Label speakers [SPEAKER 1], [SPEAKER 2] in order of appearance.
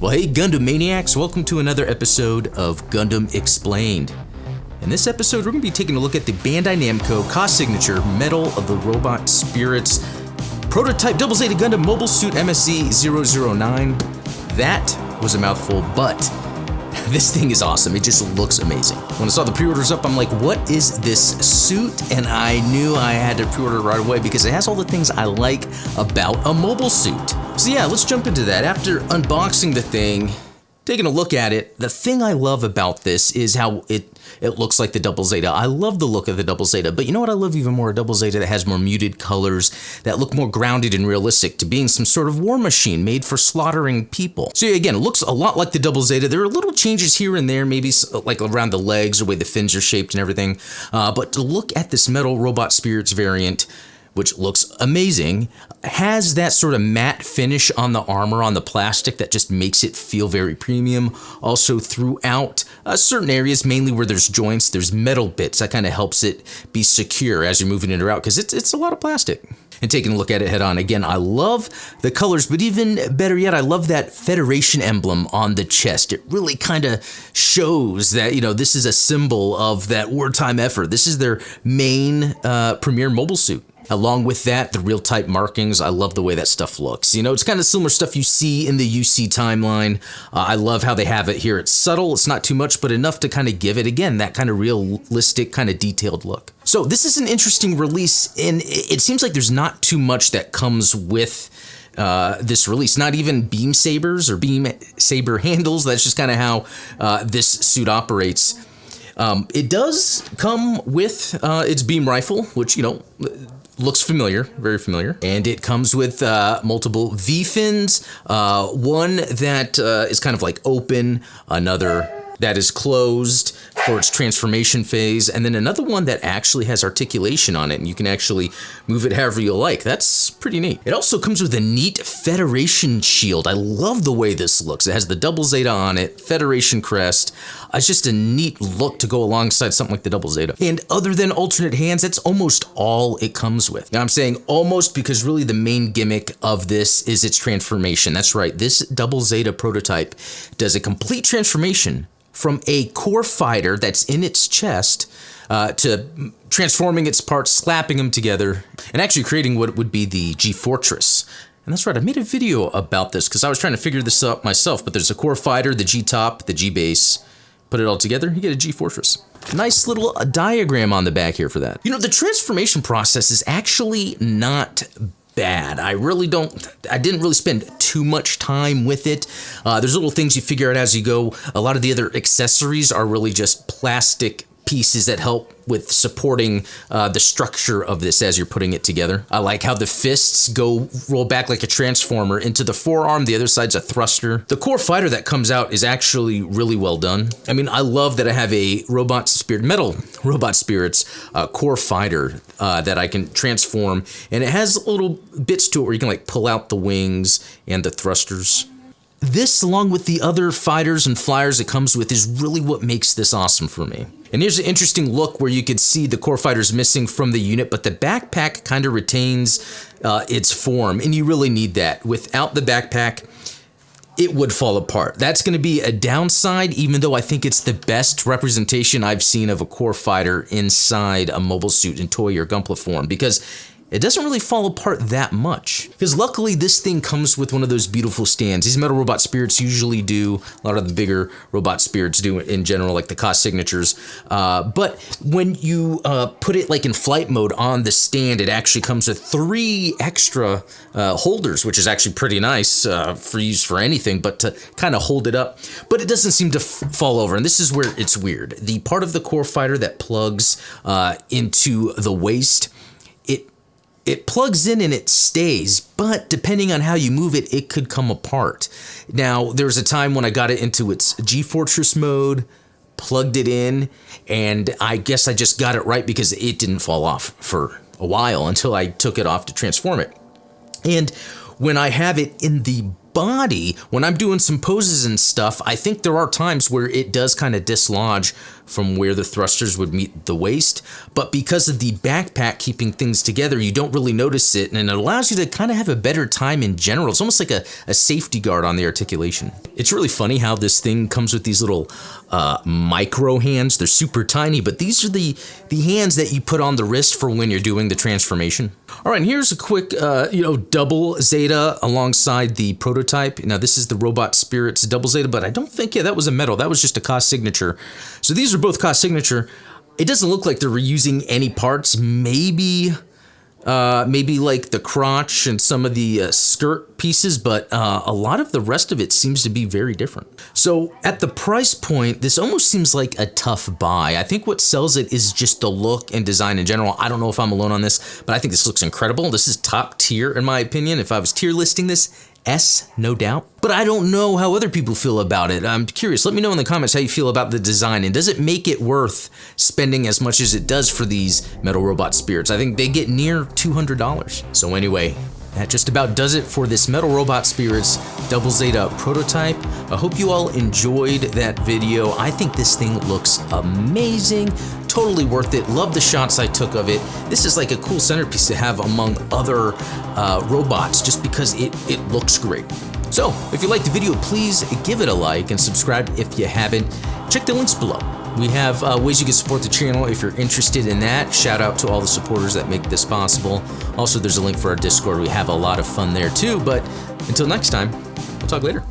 [SPEAKER 1] Well, hey Gundam Maniacs, welcome to another episode of Gundam Explained. In this episode, we're going to be taking a look at the Bandai Namco cost signature Medal of the Robot Spirits prototype Double Zeta Gundam Mobile Suit MSZ-009. That was a mouthful, but this thing is awesome. It just looks amazing. When I saw the pre-orders up, I'm like, what is this suit? And I knew I had to pre-order right away because it has all the things I like about a mobile suit. So yeah, let's jump into that. After unboxing the thing, taking a look at it, the thing I love about this is how it looks like the Double Zeta. I love the look of the Double Zeta, but you know what I love even more? A Double Zeta that has more muted colors, that look more grounded and realistic to being some sort of war machine made for slaughtering people. So yeah, again, it looks a lot like the Double Zeta. There are little changes here and there, maybe like around the legs or the way the fins are shaped and everything. But to look at this Metal Robot Spirits variant, which looks amazing, has that sort of matte finish on the armor, on the plastic, that just makes it feel very premium. Also throughout certain areas, mainly where there's joints, there's metal bits that kind of helps it be secure as you're moving it around, because it's a lot of plastic. And taking a look at it head on, again, I love the colors, but even better yet, I love that Federation emblem on the chest. It really kind of shows that, you know, this is a symbol of that wartime effort. This is their main premier mobile suit. Along with that, the real type markings, I love the way that stuff looks. You know, it's kind of similar stuff you see in the UC timeline. I love how they have it here. It's subtle, it's not too much, but enough to kind of give it, again, that kind of realistic, kind of detailed look. So this is an interesting release, and it seems like there's not too much that comes with this release. Not even beam sabers or beam saber handles. That's just kind of how this suit operates. It does come with its beam rifle, which, you know, looks familiar, very familiar. And it comes with multiple V-fins, one that is kind of like open, another that is closed for its transformation phase, and then another one that actually has articulation on it, and you can actually move it however you like. That's pretty neat. It also comes with a neat Federation shield. I love the way this looks. It has the Double Zeta on it, Federation crest. It's just a neat look to go alongside something like the Double Zeta. And other than alternate hands, that's almost all it comes with. Now I'm saying almost because really the main gimmick of this is its transformation. That's right, this Double Zeta prototype does a complete transformation from a core fighter that's in its chest to transforming its parts, slapping them together, and actually creating what would be the G-Fortress. And that's right, I made a video about this because I was trying to figure this out myself, but there's a core fighter, the G-Top, the G-Base. Put it all together, you get a G-Fortress. Nice little diagram on the back here for that. You know, the transformation process is actually not bad. I didn't really spend too much time with it. There's little things you figure out as you go. A lot of the other accessories are really just plastic pieces that help with supporting the structure of this as you're putting it together. I like how the fists roll back like a transformer into the forearm. The other side's a thruster. The core fighter that comes out is actually really well done. I mean, I love that I have a Metal Robot Spirits core fighter that I can transform, and it has little bits to it where you can like pull out the wings and the thrusters. This, along with the other fighters and flyers it comes with, is really what makes this awesome for me. And here's an interesting look where you could see the core fighters missing from the unit, but the backpack kind of retains its form, and you really need that. Without the backpack, it would fall apart. That's going to be a downside, even though I think it's the best representation I've seen of a core fighter inside a mobile suit in toy or Gunpla form, because it doesn't really fall apart that much. Because luckily this thing comes with one of those beautiful stands. These Metal Robot Spirits usually do, a lot of the bigger Robot Spirits do in general, like the cost signatures. But when you put it like in flight mode on the stand, it actually comes with 3 extra holders, which is actually pretty nice for use for anything, but to kind of hold it up. But it doesn't seem to fall over, and this is where it's weird. The part of the core fighter that plugs into the waist, it plugs in and it stays, but depending on how you move it, it could come apart. Now, there was a time when I got it into its G-Fortress mode, plugged it in, and I guess I just got it right because it didn't fall off for a while until I took it off to transform it. And when I have it in the body, when I'm doing some poses and stuff, I think there are times where it does kind of dislodge from where the thrusters would meet the waist, but because of the backpack keeping things together, you don't really notice it, and it allows you to kind of have a better time in general. It's almost like a safety guard on the articulation. It's really funny how this thing comes with these little micro hands. They're super tiny, but these are the hands that you put on the wrist for when you're doing the transformation. All right, and here's a quick, double Zeta alongside the prototype. Now, this is the Robot Spirits double Zeta, but I don't think, that was a metal. That was just a cost signature. So these are both cost signature. It doesn't look like they're reusing any parts. Maybe like the crotch and some of the skirt pieces, but a lot of the rest of it seems to be very different. So at the price point, this almost seems like a tough buy. I think what sells it is just the look and design in general. I don't know if I'm alone on this, but I think this looks incredible. This is top tier in my opinion. If I was tier listing this, S, no doubt. But I don't know how other people feel about it. I'm curious. Let me know in the comments how you feel about the design, and does it make it worth spending as much as it does for these metal robot spirits? I think they get near $200. So anyway, that just about does it for this Metal Robot Spirits Double Zeta prototype. I hope you all enjoyed that video. I think this thing looks amazing. Totally worth it. Love the shots I took of it. This is like a cool centerpiece to have among other robots just because it looks great. So if you liked the video, please give it a like and subscribe if you haven't. Check the links below. We have ways you can support the channel if you're interested in that. Shout out to all the supporters that make this possible. Also, there's a link for our Discord. We have a lot of fun there too. But until next time, we'll talk later.